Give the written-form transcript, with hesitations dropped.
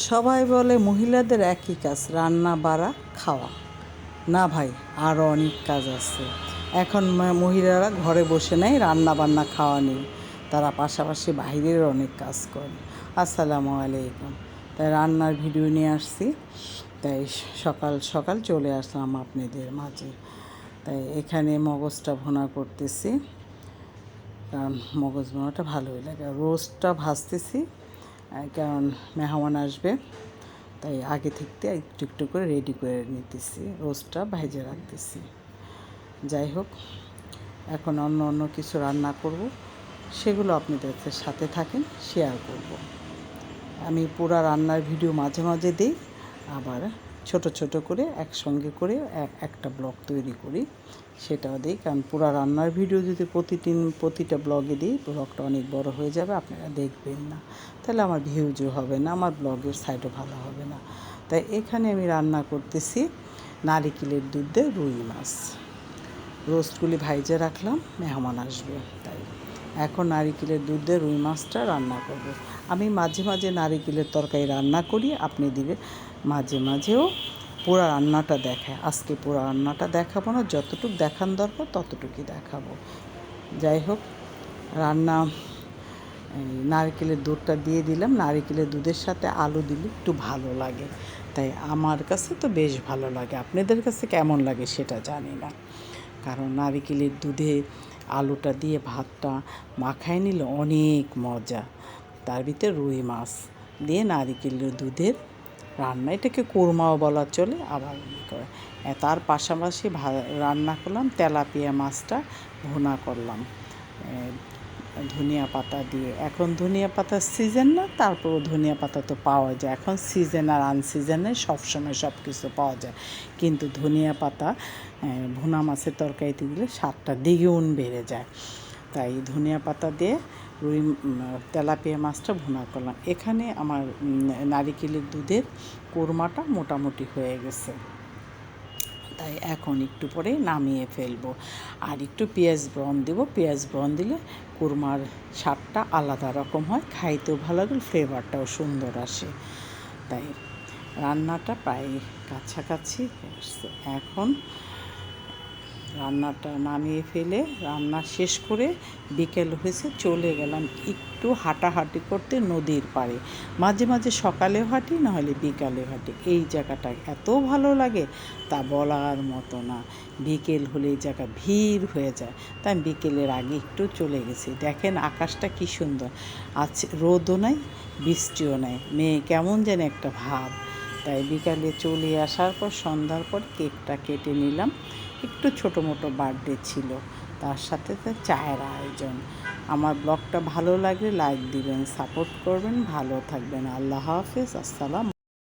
সবাই বলে মহিলাদের একই কাজ, রান্না বাড়া খাওয়া। না ভাই, আরও অনেক কাজ আছে। এখন মহিলারা ঘরে বসে নেই, রান্না বান্না খাওয়া নেই, তারা পাশাপাশি বাইরের অনেক কাজ করে। আসসালামু আলাইকুম। তাই রান্নার ভিডিও নিয়ে আসছি, তাই সকাল সকাল চলে আসলাম আপনাদের মাঝে। তাই এখানে মগজটা ভুনা করতেছি, কারণ মগজ ভুনাটা ভালোই লাগে। রোস্টটা ভাজতেছি, কারণ মেহমান আসবে, তাই আগে থেকে একটু একটু করে রেডি করে নিতেছি, রোস্টটা ভেজে রাখতেছি। যাই হোক, এখন অন্য অন্য কিছু রান্না করব, সেগুলো আপনাদের সাথে থাকেন, শেয়ার করব। আমি পুরো রান্নার ভিডিও মাঝে মাঝে দিই, আবার ছোট ছোট করে একসঙ্গে করে একটা ব্লগ তৈরি করি, সেটাও দিই। কারণ পুরো রান্নার ভিডিও যদি প্রতিটা ব্লগে দিই, ব্লগটা অনেক বড় হয়ে যাবে, আপনারা দেখবেন না, তাহলে আমার ভিউজও হবে না, আমার ব্লগের সাইডও ভালো হবে না। তাই এখানে আমি রান্না করতেছি নারিকেলের দুধ দিয়ে রুই মাছ। রোস্টগুলি ভাইজে রাখলাম, মেহমান আসবে, তাই এখন নারিকেলের দুধ দিয়ে রুই মাছটা রান্না করব। আমি মাঝে মাঝে নারিকেলের তরকারি রান্না করি, আপনি দিলে মাঝে মাঝেও পুরো রান্নাটা দেখায়। আজকে পুরো রান্নাটা দেখাবো না, যতটুকু দেখান দরকার ততটুকুই দেখাবো। যাই হোক, রান্না নারকেলের দুধটা দিয়ে দিলাম। নারকেলের দুধের সাথে আলু দিলে একটু ভালো লাগে, তাই আমার কাছে তো বেশ ভালো লাগে। আপনাদের কাছে কেমন লাগে সেটা জানি না, কারণ নারকেলের দুধে আলুটা দিয়ে ভাতটা মাখায় নিলে অনেক মজা। তার ভিতরে রুই মাছ দিয়ে নারকেলের দুধের রান্না, এটাকে কোরমাও বলা চলে, আবার করে। তার পাশাপাশি রান্না করলাম তেলাপিয়া মাছটা ভুনা করলাম ধনিয়া পাতা দিয়ে। এখন ধনিয়া পাতার সিজন না, তারপরও ধনিয়া পাতা তো পাওয়া যায়। এখন সিজন আর আনসিজনে সবসময় সব কিছু পাওয়া যায়, কিন্তু ধনিয়া পাতা ভুনা মাছের তরকারিতে দিলে স্বাদটা দ্বিগুণ বেড়ে যায়। তাই ধনিয়া পাতা দিয়ে তেলাপিয়া মাছটা ভুনা করলাম। এখানে আমার নারিকেলের দুধের কোরমাটা মোটামুটি হয়ে গেছে, তাই এখন একটু পরে নামিয়ে ফেলবো, আর একটু পেঁয়াজ ব্রাউন দেবো। পেঁয়াজ ব্রাউন দিলে কোরমার স্বাদটা আলাদা রকম হয়, খাইতেও ভালো লাগে, ফ্লেভারটাও সুন্দর আসে। তাই রান্নাটা প্রায় কাছাকাছি আসছে। এখন রান্নাটা নামিয়ে ফেলে রান্না শেষ করে বিকেল হয়েছে, চলে গেলাম একটু হাঁটাহাঁটি করতে নদীর পাড়ে। মাঝে মাঝে সকালেও হাঁটি, নাহলে বিকালেও হাঁটি। এই জায়গাটা এত ভালো লাগে তা বলার মতো না। বিকেল হলে এই জায়গা ভিড় হয়ে যায়, তাই আমি বিকেলের আগে একটু চলে গেছি। দেখেন আকাশটা কী সুন্দর আছে, রোদও নাই বৃষ্টিও নাই, মেয়ে কেমন যেন একটা ভাব। তাই বিকালে চলে আসার পর সন্ধ্যার পর কেকটা কেটে নিলাম। একটু ছোটো মোটো বার্থডে ছিল, তার সাথে তো চায়ের আয়োজন। আমার ব্লগটা ভালো লাগলে লাইক দিবেন, সাপোর্ট করবেন, ভালো থাকবেন। আল্লাহ হাফেজ, আসসালাম।